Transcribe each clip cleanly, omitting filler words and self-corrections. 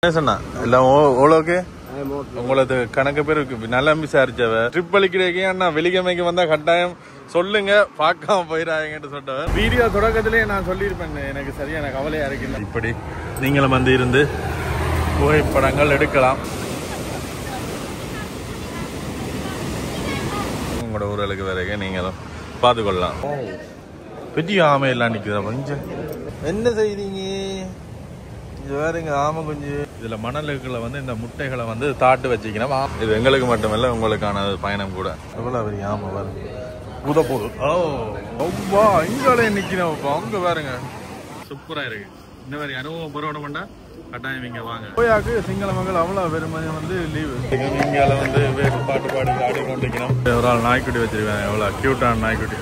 உங்களுக்கு கணக்கு பேர் நல்லா விசாரிச்சவ ட்ரிப் அளிக்கிறேன் வெள்ளிக்கிழமைக்கு வந்தா கட்டாயம் சொல்லுங்க பார்க்காம போயிடாங்கன்னு சொல்றவர் வீடியோ தொடக்கத்திலே நான் சொல்லியிருப்பேன். எனக்கு சரியான கவலையா இருக்கு. இப்படி நீங்களும் வந்து இருந்து புகைப்படங்கள் எடுக்கலாம். உங்களோட ஊர்களுக்கு வரைக்கும் நீங்களும் பார்த்துக்கொள்ளலாம். பெரிய ஆமை எல்லாம் நிக்குதா கொஞ்சம் என்ன செய்றீங்க? இது வேறுங்க ஆமை குஞ்சு. இதுல மணலுக்குள்ள வந்து இந்த முட்டைகளை வந்து தாட்டு வச்சுக்கணும். இது எங்களுக்கு மட்டுமல்ல உங்களுக்கான பயணம் கூட. எவ்வளவு பெரிய ஆமை பாருங்க. புத போது ரொம்ப இங்காலே நிக்கணும். அங்க பாருங்க சூப்பரா இருக்கு. இந்த மாதிரி அனுபவம் பெறணும்னா கட்டாயம் இங்க வாங்க. கோயாக்கு சிங்கள மக்கள் அவ்வளவு பெருமையை வந்து லீவு. இங்கால வந்து பாட்டு பாடி ஆடி கொண்டிருக்கணும். ஒரு ஆள் நாய்க்குட்டி வச்சிருக்காங்க. எவ்வளவு கியூட்டான நாய்க்குட்டி.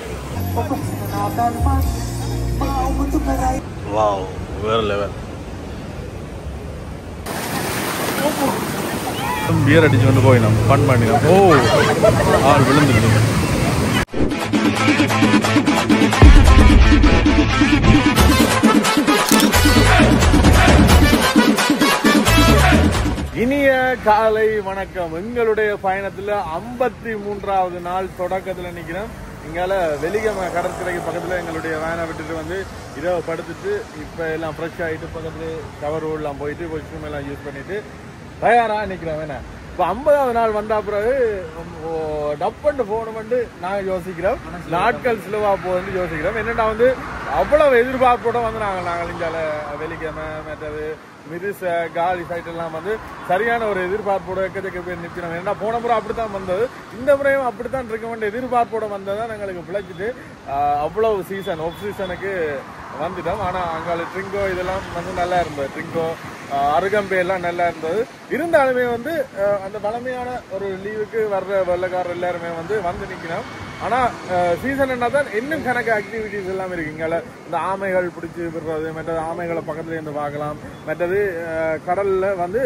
வாவ் வேற லெவல். பியர் அடிச்சு வந்து போயிடும் ஃபன் பண்ணிடும். ஓ ஆள் விழுந்துருங்க. இனிய காலை வணக்கம். எங்களுடைய பயணத்துல 53வது நாள் தொடக்கத்துல நிக்கிறோம். இங்கால வெள்ளிக்கிழமை கடற்கரைக்கு பக்கத்துல எங்களுடைய வேனை விட்டுட்டு வந்து இரவு படுத்துட்டு இப்ப எல்லாம் ஃப்ரெஷ் ஆகிட்டு பக்கத்துல கவர் ரோடெல்லாம் போயிட்டு வாஷ்ரூம் எல்லாம் யூஸ் பண்ணிட்டு தயாரா நிக்கிறோம். வேணா இப்ப 50வது நாள் வந்தா பிறகு டப்பண்டு போகணும்னு நாங்க யோசிக்கிறோம். நாட்கள் சிலவா போகுதுன்னு யோசிக்கிறோம். என்னன்னா வந்து அவ்வளவு எதிர்பார்ப்போட வந்து நாங்கள் இங்கால வெள்ளிக்கிழமை மற்றது மிருச காலி சைட் எல்லாம் வந்து சரியான ஒரு எதிர்பார்ப்போட எக்கச்சக்க பேர் நிற்கிறோம். ஏன்னா போன முறை அப்படித்தான் வந்தது, இந்த முறையும் அப்படித்தான் இருக்க வேண்டிய எதிர்பார்ப்போட வந்ததான் எங்களுக்கு பிழைச்சிட்டு அவ்வளவு சீசன் ஆஃப் சீசனுக்கு வந்துட்டோம். ஆனா அங்கால ட்ரிங்கோ இதெல்லாம் வந்து நல்லா இருந்தது. ட்ரிங்கோ அருகம்பே எல்லாம் நல்லா இருந்தது. இருந்தாலுமே வந்து அந்த பழமையான ஒரு லீவுக்கு வர்ற வெள்ளக்காரர் எல்லாருமே வந்து நிற்கிறோம். ஆனா சீசன் என்னதான் இன்னும் கணக்கு ஆக்டிவிட்டிஸ் எல்லாம் இருக்கு. இங்கால இந்த ஆமைகள் பிடிச்சி விடுறது, மற்றது ஆமைகளை பக்கத்துல இருந்து பார்க்கலாம். மற்றது கடல்ல வந்து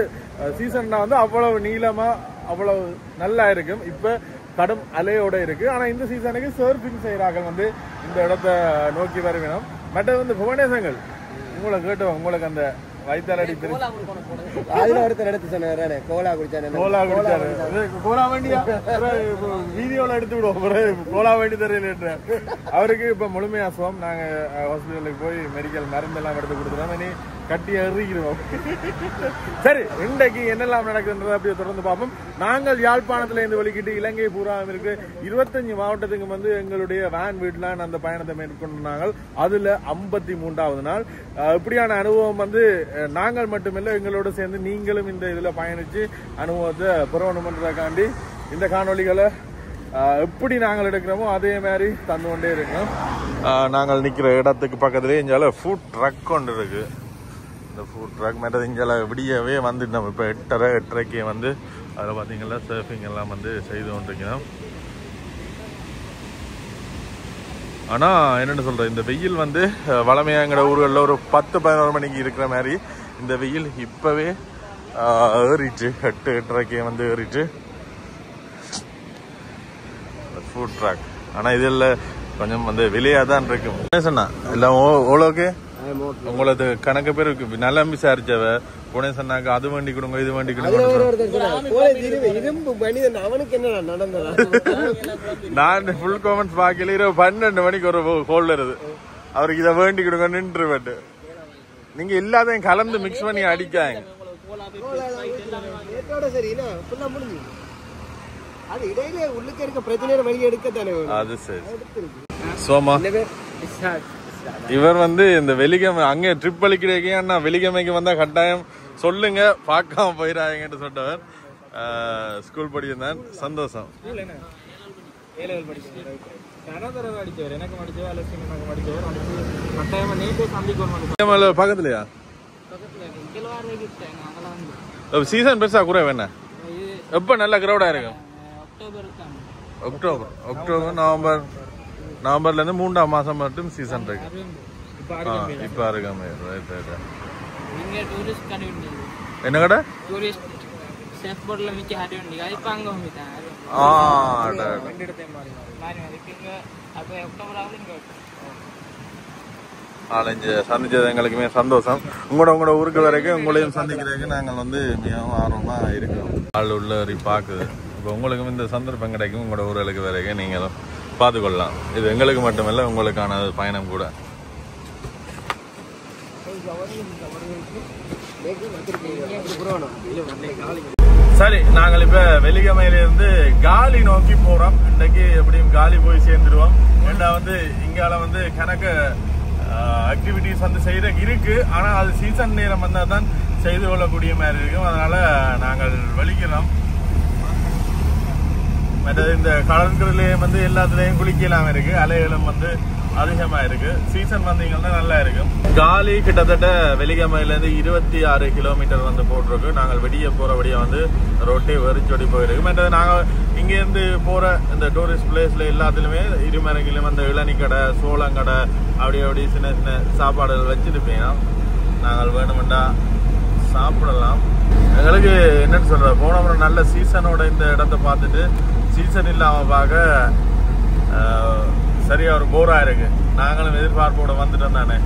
சீசன்னா வந்து அவ்வளவு நீளமா அவ்வளவு நல்லா இருக்கும். இப்ப கடும் அலையோட இருக்கு. ஆனா இந்த சீசனுக்கு சர்ஃபிங் செய்யறாங்க வந்து இந்த இடத்த நோக்கி வருவினோம். மற்றது வந்து புவனேசங்கள் உங்களை கேட்டோம். உங்களுக்கு அந்த வைத்தாலடி அதுல ஒருத்தர் எடுத்து சொன்னாரு கோலா குடிச்சாரு. கோலா வேண்டியா வீடியோல எடுத்து விடுவோம். கோலா வேண்டி தெரியல அவருக்கு இப்ப முழுமையா சுகம். நாங்க ஹாஸ்பிட்டலுக்கு போய் மெடிக்கல் மருந்து எல்லாம் எடுத்து கொடுத்துறோம். இனி கட்டி எறிக்கிறோம். சரி, இன்றைக்கு என்னெல்லாம் நடக்குதுன்றதை அப்படியே தொடர்ந்து பார்ப்போம். நாங்கள் யாழ்ப்பாணத்துல இருந்து வெளிக்கிட்டு இலங்கை பூராவும் இருக்கு 25 மாவட்டத்துக்கு வந்து எங்களுடைய வேன் வீட்லாம் அந்த பயணத்தை மேற்கொண்டாங்க. அதுல 53வது நாள். இப்படியான அனுபவம் வந்து நாங்கள் மட்டுமில்லை, எங்களோட சேர்ந்து நீங்களும் இந்த இதுல பயணிச்சு அனுபவத்தை பெறணும்ன்றதுக்காண்டி இந்த காணொலிகளை எப்படி நாங்கள் எடுக்கிறோமோ அதே மாதிரி தந்து கொண்டே இருக்கோம். நாங்கள் நிக்கிற இடத்துக்கு பக்கத்துலேயே இங்கால ஃபுட் ட்ரக் ஒன்று இருக்கு. இந்த ஃபுட் ட்ரக் மேட்டது இங்கால விடியவே வந்துட்டோம். இப்போ 8:30 வந்து அதில் பார்த்தீங்கன்னா சர்ஃபிங் எல்லாம் வந்து செய்து கொண்டிருக்கிறோம். ஆனால் என்னென்னு சொல்கிறேன், இந்த வெயில் வந்து வளமையாங்கிற ஊர்களில் ஒரு 10-11 மணிக்கு இருக்கிற மாதிரி இந்த வெயில் இப்போவே ஏறிச்சு. 8:30 வந்து ஏறிச்சு ஃபுட் ட்ராக். ஆனால் இதில் கொஞ்சம் வந்து விலையாக தான் இருக்கும். என்ன சொன்னா எல்லாம் ஓகே. உங்களுக்கு கணக்கு பேர் நல்லா விசாரிச்சவ புனே சொன்னாங்க அது வேண்டி கொடுங்க இது வேண்டி கொடுங்க. நான் ஃபுல் காமெண்ட்ஸ் பாக்கல. 12 மணிக்கு ஒரு கோல் வருது, அவருக்கு இதை வேண்டி கொடுங்க நின்று பட்டு நீங்க எல்லாத்தையும் கலந்து மிக்ஸ் பண்ணி அடிக்காங்க. அது சரி. சோமா இவர் வந்து இந்த வெள்ளிக்கிழமை அங்கே ட்ரிப் அளிக்கிறேன் வெள்ளிக்கிழமைக்கு வந்தா கட்டாயம் சொல்லுங்க பார்க்காம போயிடாங்கன்னு சொன்னவர். ஸ்கூல் படிச்சிருந்தான். சந்தோஷம். பக்கத்துலயா சீசன் பெருசா கூட வேணா எப்ப நல்ல கிரௌடா இருக்கும்? அக்டோபர் நவம்பர்ல இருந்து 3ஆம் மாசம் மட்டும் சீசன் இருக்கு. இப்ப இருக்காம என்ன கடை நாலஞ்சு சந்திச்சது எங்களுக்குமே சந்தோஷம். உங்களோட ஊருக்கு வரைக்கும் உங்களையும் சந்திக்கிறதுக்கு நாங்கள் வந்து மிகவும் ஆர்வமாக இருக்கோம். ஆள் உள்ளவரி பார்க்குது. இப்போ உங்களுக்கும் இந்த சந்தர்ப்பம் கிடைக்கும். உங்களோட ஊர்களுக்கு வரைக்கும் நீங்களும் பார்த்துக்கொள்ளலாம். இது எங்களுக்கு மட்டுமல்ல, உங்களுக்கான பயணம் கூட. சரி, நாங்கள் இப்ப வெலிகமையிலிருந்து காலி நோக்கி போறோம். இன்னைக்கு எப்படியும் காலி போய் சேர்ந்துருவோம். ஏன்னா வந்து இங்கால வந்து கணக்கு ஆக்டிவிட்டிஸ் வந்து செய்யற இருக்கு. ஆனா அது சீசன் நேரம் வந்தா தான் செய்து கொள்ளக்கூடிய மாதிரி இருக்கும். அதனால நாங்கள் வெளிக்கிறோம். மற்றது இந்த கடற்கரையிலேயும் வந்து எல்லாத்துலயும் குளிக்கலாம் இருக்கு. அலைகளும் வந்து அதிகமா இருக்கு. சீசன் வந்தீங்கன்னா நல்லா இருக்கும். காலி கிட்டத்தட்ட வெலிகமையிலேருந்து 26 கிலோமீட்டர் வந்து போட்டிருக்கு. நாங்கள் வெளியே போறபடியா வந்து ரோட்டே வெறிச்சொடி போயிருக்கு. மற்றது நாங்கள் இங்கேருந்து போற இந்த டூரிஸ்ட் பிளேஸ்ல எல்லாத்துலயுமே இருமரங்கிலும் அந்த இளநி கடை, சோளங்கடை, அப்படி சின்ன சின்ன சாப்பாடுகள் வச்சிருப்பீங்க. நாங்கள் வேணுமெண்டா சாப்பிடலாம். எங்களுக்கு என்னன்னு சொல்ற, போன முறை நல்ல சீசனோட இந்த இடத்த பார்த்துட்டு சீசன் இல்லாம பார்க்க சரியா ஒரு போரா இருக்கு. நாங்களும் எதிர்பார்ப்போட வந்துட்டோம் தானே.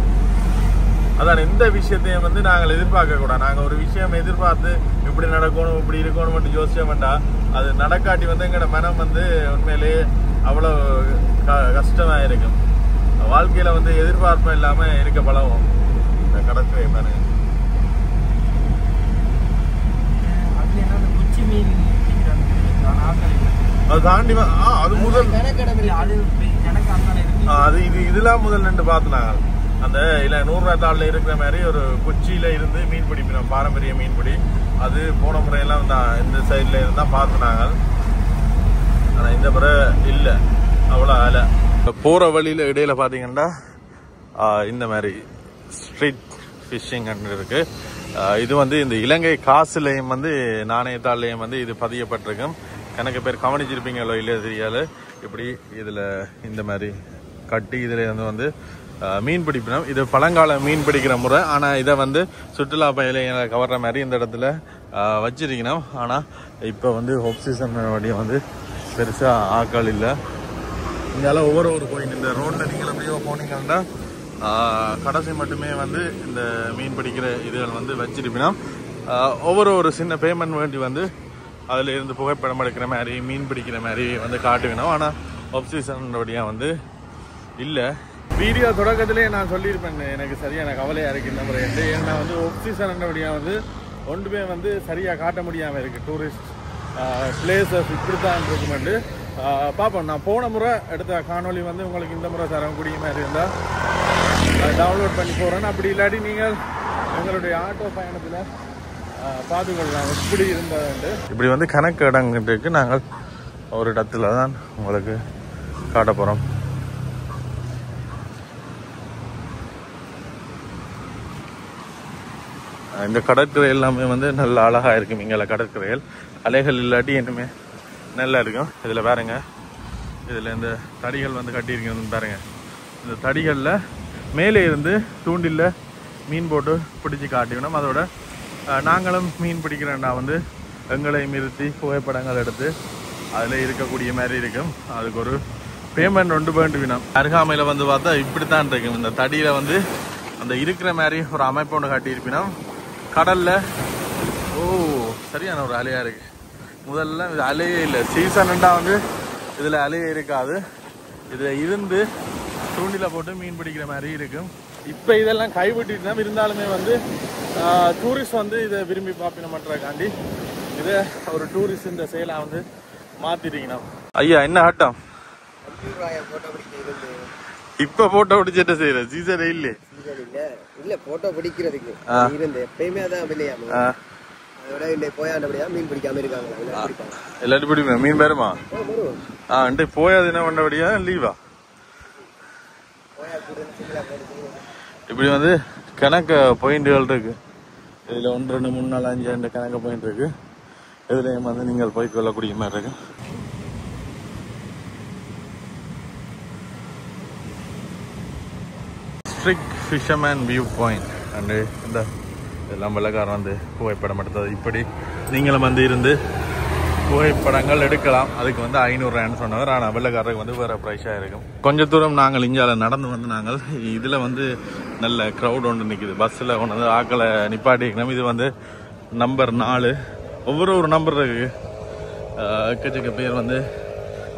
அதான் இந்த விஷயத்தையும் வந்து நாங்கள் எதிர்பார்க்க கூடாது. நாங்கள் ஒரு விஷயம் எதிர்பார்த்து இப்படி நடக்கணும், இப்படி இருக்கணும் யோசிச்ச வேண்டாம். அது நடக்காட்டி வந்து எங்களோட மனம் வந்து உண்மையிலேயே அவ்வளவு கஷ்டமா இருக்கும். வாழ்க்கையில வந்து எதிர்பார்ப்பு இல்லாம இருக்க பழகும். இந்த கடற்கரை பாருங்க. அது தாண்டி அது முதல் அது இதெல்லாம் முதல் நின்று பார்த்துனாங்க. அந்த இல்ல 100 ரூபாய் தாளில் இருக்கிற மாதிரி ஒரு குச்சியில இருந்து மீன் பிடிப்பினோம். பாரம்பரிய மீன்பிடி. அது போன முறையெல்லாம் இந்த சைட்ல இருந்தா பார்த்துனாங்க. ஆனா இந்த முறை இல்ல, அவ்வளோ அலை. போற வழியில இடையில பாத்தீங்கன்னா இந்த மாதிரி ஸ்ட்ரீட் ஃபிஷிங் இருக்கு. இது வந்து இந்த இலங்கை காசுலையும் வந்து நாணயத்தாலையும் வந்து இது பதியப்பட்டிருக்கும். கணக்கு பேர் கவனிச்சிருப்பீங்களோ இல்லையா தெரியாது. இப்படி இதுல இந்த மாதிரி கட்டி இதுல வந்து மீன் பிடிப்பினோம். இது பழங்கால மீன் பிடிக்கிற முறை. ஆனா இதை வந்து சுற்றுலா பயணிகளை கவர்ற மாதிரி இந்த இடத்துல வச்சிருக்கணும். ஆனா இப்ப வந்து ஆஃப் சீசன் வழியா வந்து பெருசா ஆட்கள் இல்லை. இங்கால ஒவ்வொரு பாயிண்ட் இந்த ரோட்ல நீங்கள் அப்படியே போனீங்கன்னா கடைசி மட்டுமே வந்து இந்த மீன் பிடிக்கிற இதுகள் வந்து வச்சிருப்பினோம். ஒவ்வொரு சின்ன பேமெண்ட் வேண்டி வந்து அதுல இருந்து புகைப்படம் எடுக்கிற மாதிரி, மீன் பிடிக்கிற மாதிரி வந்து காட்டுவினோம். ஆனா ஆஃப் சீசன் வழியா வந்து இல்லை. வீடியோ தொடக்கத்திலே நான் சொல்லியிருப்பேன், எனக்கு சரியான கவலையா இருக்கு இந்த முறை. ஏன்னா வந்து ஆஃப் சீசன் வழியா வந்து ஒன்றுமே வந்து சரியா காட்ட முடியாம இருக்கு. டூரிஸ்ட் பிளேசஸ் இப்படித்தான் இருக்குமெண்டு பார்ப்போம். நான் போன முறை எடுத்த காணொலி வந்து உங்களுக்கு இந்த முறை தரக்கூடிய மாதிரி இருந்தால் டவுன்லோட் பண்ணி போகிறேன். அப்படி இல்லாட்டி நீங்கள் எங்களுடைய ஆட்டோ பயணத்தில் பார்த்துக்கொள்ளலாம் எப்படி இருந்தது. இப்படி வந்து கணக்கு இடங்கிட்டு நாங்கள் ஒரு இடத்துல தான் உங்களுக்கு காட்ட போகிறோம். இந்த கடற்கரை எல்லாமே வந்து நல்ல அழகாக இருக்கும். இங்கே கடற்கரைகள் அலைகள் இல்லாட்டி இன்னுமே நல்லா இருக்கும். இதில் பாருங்க, இதில் இந்த தடிகள் வந்து கட்டியிருக்கணும்னு பாருங்க. இந்த தடிகளில் மேலே இருந்து தூண்டில் மீன் போட்டு பிடிச்சி காட்டிக்கணும். அதோட நாங்களும் மீன் பிடிக்கிறேன்னா வந்து எங்களை நிறுத்தி புகைப்படங்கள் எடுத்து அதில் இருக்கக்கூடிய மாதிரி இருக்கும். அதுக்கு ஒரு பேமெண்ட் ஒன்று வேண்டுவினோம். அருகாமையில் வந்து பார்த்தா இப்படித்தான் இருக்கும். இந்த தடியில் வந்து அந்த இருக்கிற மாதிரி ஒரு அமைப்பு ஒன்று காட்டியிருப்பினோம். கடலில் சரியான ஒரு அலையாக இருக்குது. முதல்ல இது அலையே இல்லை. சீசன்டா வந்து இதில் அலையே இருக்காது. இதில் இருந்து தூண்டில போட்டு மீன் பிடிக்கிற மாதிரி இருக்கும். இப்போ இதெல்லாம் கைவிட்டு தான் இருந்தாலுமே வந்து டூரிஸ்ட் வந்து இதை விரும்பி பார்ப்பினமன்றக்காண்டி இதை ஒரு டூரிஸ்ட் இந்த செயலை வந்து மாத்திட்டீங்கன்னா. ஐயா என்ன ஆட்டம் இப்ப போட்டோ பிடிச்சிட்டு செய்யற சீசன் இல்ல இல்ல போட்டோ பிடிக்கிறதுக்கு இருந்து எப்பயுமே அதான் இல்லையா. மீன் பிடிக்காம இருக்காங்க எல்லாரும் பிடிப்பேன். மீன் பேருமா போயாது என்ன பண்ணபடியா லீவா. இப்படி வந்து கணக்கு பாயிண்ட்கள் இருக்கு. இதுல 1 2 3 4 5 6 கணக்கு பாயிண்ட் இருக்கு. இதுலயும் வந்து நீங்கள் போய் கொள்ளக்கூடிய மாதிரி இருக்கு. ஸ்ட்ரிக் ஃபிஷர்மேன் வியூ பாயிண்ட் அண்டு இந்த இதெல்லாம் வெள்ளக்காரன் வந்து புகைப்படம் எடுத்தது. இப்படி நீங்களும் வந்து இருந்து புகைப்படங்கள் எடுக்கலாம். அதுக்கு வந்து 500 ரூபாய்னு சொன்னவர். ஆனால் வெள்ளக்காரருக்கு வந்து வேற ப்ரைஸாக இருக்கும். கொஞ்சம் தூரம் நாங்கள் இஞ்சால நடந்து வந்து நாங்கள் இதில் வந்து நல்ல க்ரௌட் ஒன்று நிற்குது. பஸ்ஸில் கொண்டு வந்து ஆக்களை நிப்பாட்டிக்கணும். இது வந்து நம்பர் 4. ஒவ்வொரு நம்பர் இருக்கு. எக்கச்சக்க பேர் வந்து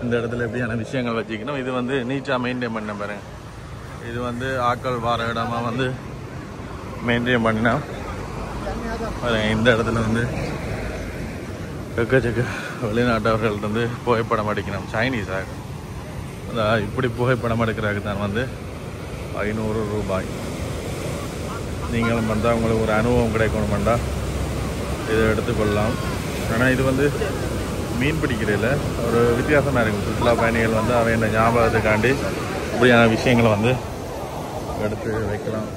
இந்த இடத்துல எப்படியான விஷயங்கள் வச்சுக்கணும். இது வந்து நீட்டாக மெயின்டைன் பண்ண பாருங்க. இது வந்து ஆக்கள் வார இடமா வந்து மெயின்டைன் பண்ணினா இந்த இடத்துல வந்து எக்கச்சக்க வெளிநாட்டவர்கள் வந்து புகைப்படம் அடிக்கணும். சைனீஸாக இப்படி புகைப்படம் எடுக்கிறதுக்கு தான் வந்து 500 ரூபாய். நீங்களும் பண்ணால் உங்களுக்கு ஒரு அனுபவம் கிடைக்கணும் பண்ணால் இதை எடுத்துக்கொள்ளலாம். ஆனால் இது வந்து மீன் பிடிக்கிறதில்ல ஒரு வித்தியாசமாக இருக்கும். சுற்றுலா பயணிகள் வந்து அவை இந்த ஞாபகத்துக்காண்டி இப்படியான விஷயங்களை வந்து எடுத்து வைக்கலாம்.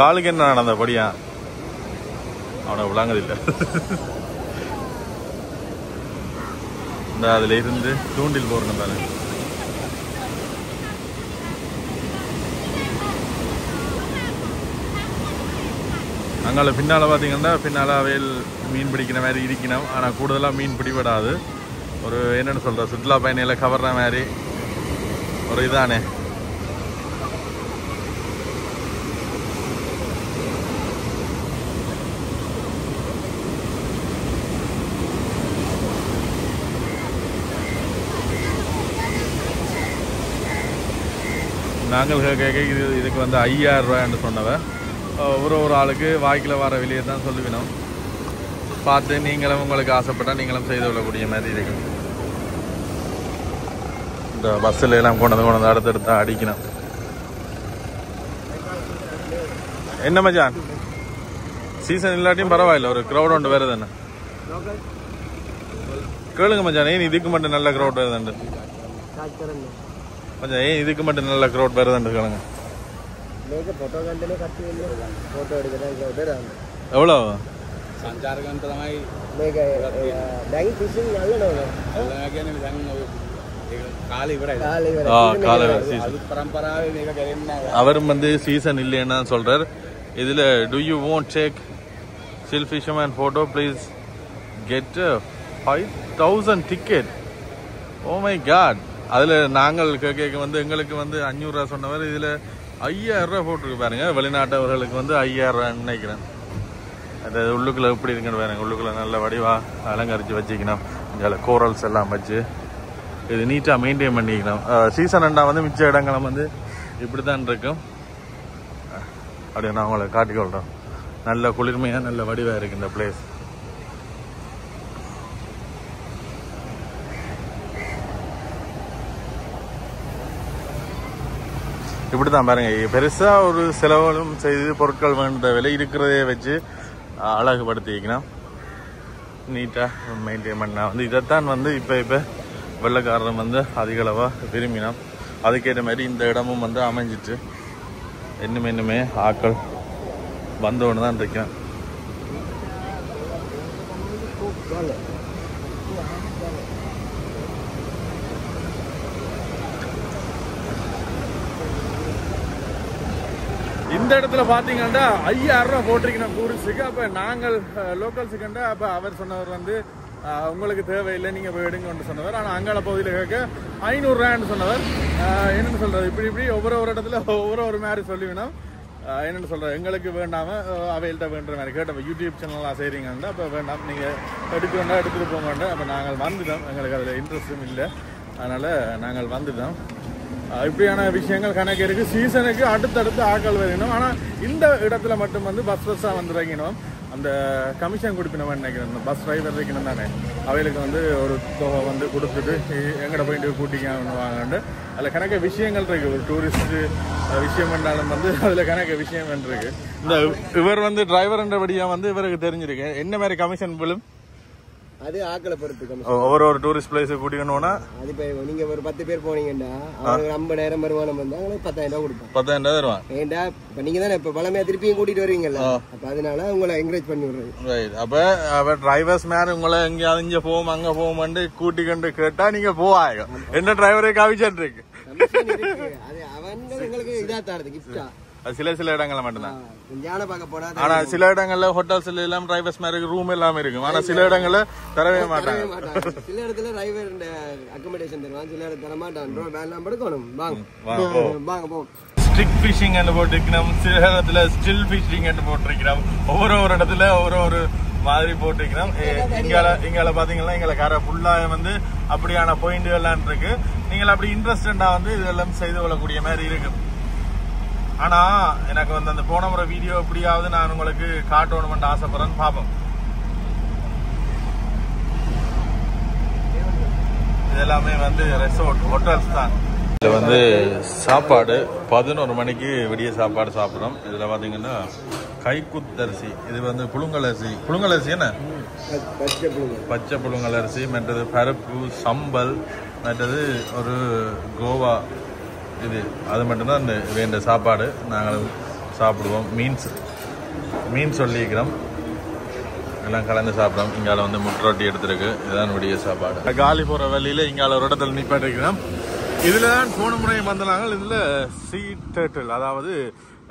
காலுக்கு என்ன நடந்தபடியா அவனை விளங்குதில்லை. இந்த அதில் இருந்து தூண்டில் போடணும் தானே. அங்கால பின்னால் பார்த்தீங்கன்னா பின்னால் அவையில் மீன் பிடிக்கிற மாதிரி இருக்கணும். ஆனால் கூடுதலாக மீன் பிடிபடாது. ஒரு என்னென்னு சொல்கிற சுற்றுலா பயணிகளை கவர்ற மாதிரி ஒரு இதானே. நாங்கள் கேட்க இதுக்கு வந்து 5000 ரூபாய்ன்னு சொன்னவன் ஒரு ஆளுக்கு வாய்க்கில் வர வெளியே தான் சொல்லுவினோம். பார்த்து நீங்களும் உங்களுக்கு ஆசைப்பட்டால் நீங்களும் செய்து கொள்ளக்கூடிய மாதிரி இருக்கும். இந்த பஸ்ஸில் எல்லாம் கொண்டு வந்து அடுத்தடுத்து அடிக்கணும். என்ன மச்சான் சீசன் இல்லாட்டியும் பரவாயில்ல, ஒரு க்ரௌட் ஒன்று வருது. என்ன கேளுங்க மச்சான், ஏன் இதுக்கு மட்டும் நல்ல க்ரௌட் வருதுண்டு மச்சான், ஏன் இதுக்கு மட்டும் நல்ல க்ரௌட் வருதுண்டு கேளுங்க. எவ்வளோ அவரும் வந்து சீசன் இல்லைன்னா சொல்றார். இதுல do you want check still fisherman photo please get 5000 ticket. oh my god. அதுல நாங்கள் கேட்க வந்து எங்களுக்கு வந்து 500 ரூபா சொன்னவர் இதுல 5000 ரூபா போட்டுருக்கு பாருங்க. வெளிநாட்டவர்களுக்கு வந்து 5000 ரூபான்னு நினைக்கிறேன். அது உள்ளுக்குள்ள எப்படி இருக்குன்னு பாருங்க. உள்ளுக்குள்ள நல்ல வடிவா அலங்கரிச்சு வச்சுக்கணும். இங்கே கோரல்ஸ் எல்லாம் வச்சு இது நீட்டாக மெயின்டைன் பண்ணிக்கணும். சீசன் ரெண்டா வந்து மிச்ச இடங்களும் வந்து இப்படி தான் இருக்கும். அப்படியே நான் உங்களை காட்டிக்கொள்கிறோம். நல்ல குளிர்மையாக நல்ல வடிவாக இருக்குது இந்த பிளேஸ். இப்படி தான் பாருங்க. பெருசாக ஒரு செலவுகளும் செய்து பொருட்கள் வேண்ட விலை இருக்கிறதே வச்சு அழகுபடுத்திக்கணும். நீட்டாக மெயின்டைன் பண்ணால் வந்து இதைத்தான் வந்து இப்போ வெள்ளைக்காரன் வந்து அதிக அளவாக விரும்பினோம். அதுக்கேற்ற மாதிரி இந்த இடமும் வந்து அமைஞ்சிட்டு இன்னுமே ஆக்கள் வந்தோன்னு தான் இருக்கேன். இந்த இடத்துல பாத்தீங்கன்னா 5000 ரூபா போட்டிருக்கணும் டூரிஸ்டுக்கு. அப்ப நாங்கள் லோக்கல்ஸுக்குண்டா அப்ப அவர் சொன்னவர் வந்து உங்களுக்கு தேவையில்லை நீங்க போய் எடுங்கன்னு சொன்னவர். ஆனா அங்கால பகுதியில் கேட்க 500 ரூபான்னு சொன்னவர். என்னன்னு சொல்றது, இப்படி ஒவ்வொரு இடத்துல ஒவ்வொரு மாதிரி சொல்லிவினோம். என்னென்னு சொல்கிறது, எங்களுக்கு வேண்டாமல் அவைகள்கிட்ட வேண்டுற மாதிரி கேட்டோம். யூடியூப் சேனல்லாம் செய்கிறீங்கன்னா அப்போ வேண்டாம், நீங்கள் எடுக்க வேண்டாம், எடுத்துகிட்டு போக வேண்டாம். அப்போ நாங்கள் வந்துட்டோம், எங்களுக்கு அதில் இன்ட்ரெஸ்ட்டும் இல்லை, அதனால் நாங்கள் வந்துட்டோம். இப்படியான விஷயங்கள் கணக்கு இருக்குது. சீசனுக்கு அடுத்தடுத்து ஆக்கள் வரணும். ஆனால் இந்த இடத்துல மட்டும் வந்து பஸ்ஸாக வந்து இறங்கினோம். அந்த கமிஷன் கொடுப்பினவன் நினைக்கிறேன், பஸ் டிரைவர் இருக்கணும் தானே, அவைகளுக்கு வந்து ஒரு தொகை வந்து கொடுத்துட்டு எங்கட போயிட்டு கூட்டிக்கான்னு வாங்கண்டு அதில் கணக்க விஷயங்கள் இருக்கு. ஒரு டூரிஸ்ட் விஷயம் பண்ணாலும் வந்து அதில் கணக்க விஷயம் இருக்கு. இந்த இவர் வந்து டிரைவர்ன்றபடியாக வந்து இவருக்கு தெரிஞ்சிருக்கு என்ன மாதிரி கமிஷன் விழும். அது ஆக்களை பொறுத்து ஒரு டூரிஸ்ட் பிளேஸ் கூட்டிக்கணும்னா அது இப்போ நீங்க ஒரு 10 பேர் போனீங்கன்னா அவங்களுக்கு 50,000 வருமானம் வந்து அவங்களுக்கு 10,000 ரூபா கொடுப்போம். 10,000 தருவான். ஏண்டா இப்ப நீங்க தானே இப்ப பழமையா திருப்பியும் கூட்டிட்டு வருவீங்கல்ல, அப்ப அதனால உங்களை என்கரேஜ் பண்ணி விடுறது. அப்ப டிரைவர்ஸ் மேல உங்களை எங்கேயாவது இங்க போவோம் அங்க போவோம் கூட்டிக்கொண்டு கேட்டா நீங்க போவாங்க. என்ன டிரைவரே காவிச்சன் இருக்கு, அது அவங்க உங்களுக்கு இதா தாருது கிஃப்டா. அது சில இடங்கள்ல மட்டும்தான். போனா ஆனா சில இடங்கள்ல ஹோட்டல்ஸ் எல்லாம் டிரைவர்ஸ் மாதிரி ரூம் எல்லாமே இருக்கும். ஆனா சில இடங்கள்ல தரவே மாட்டாங்க. சில இடத்துல டிரைவர் அக்கமடேஷன் தருவான், சில இடத்துல தர மாட்டான். வேலை படுக்கணும். வாங்க வாங்க போ. ஸ்ட்ரிக் ஃபிஷிங் போட்டிருக்கிறோம், சில இடத்துல ஸ்டில் ஃபிஷிங் போட்டிருக்கிறோம், ஒவ்வொரு இடத்துல ஒரு மாதிரி போட்டிருக்கிறோம். இங்கால பாத்தீங்கன்னா எங்களை கரை ஃபுல்லா வந்து அப்படியான பாயிண்ட்கள்லாம் இருக்கு. நீங்கள் அப்படி இன்ட்ரெஸ்டா வந்து இதெல்லாம் செய்து கொள்ளக்கூடிய மாதிரி இருக்கு. ஆனா எனக்கு வந்து அந்த போன முறை வீடியோ எப்படியாவது நான் உங்களுக்கு காட்டணும்னு ஆசைப்படுறேன்னு பாப்போம். இதெல்லாமே வந்து ரெசார்ட் ஹோட்டல்ஸ் தான். இது வந்து சாப்பாடு 11 மணிக்கு விடிய சாப்பாடு சாப்பிட்றோம். இதில் பார்த்தீங்கன்னா கைக்குத்தரிசி, இது வந்து புழுங்கலரிசி என்ன பச்சை புழுங்கலரிசி, மற்றது பருப்பு, சம்பல், மற்றது ஒரு கோவா, இது அது மட்டும்தான் இந்த வேண்ட சாப்பாடு. நாங்கள் சாப்பிடுவோம். மீன் சொல்லிக்கிறோம், எல்லாம் கலந்து சாப்பிடும். இங்கால வந்து முட்டை ரொட்டி எடுத்துருக்கு. இதுதான் விடிய சாப்பாடு. காலி போற வழியில இங்கால ஒரு இடத்துல நிப்பாட்டிருக்கிறோம். இதுல தான் போன முறை வந்தாங்க. இதுல சீ டர்ட்டில், அதாவது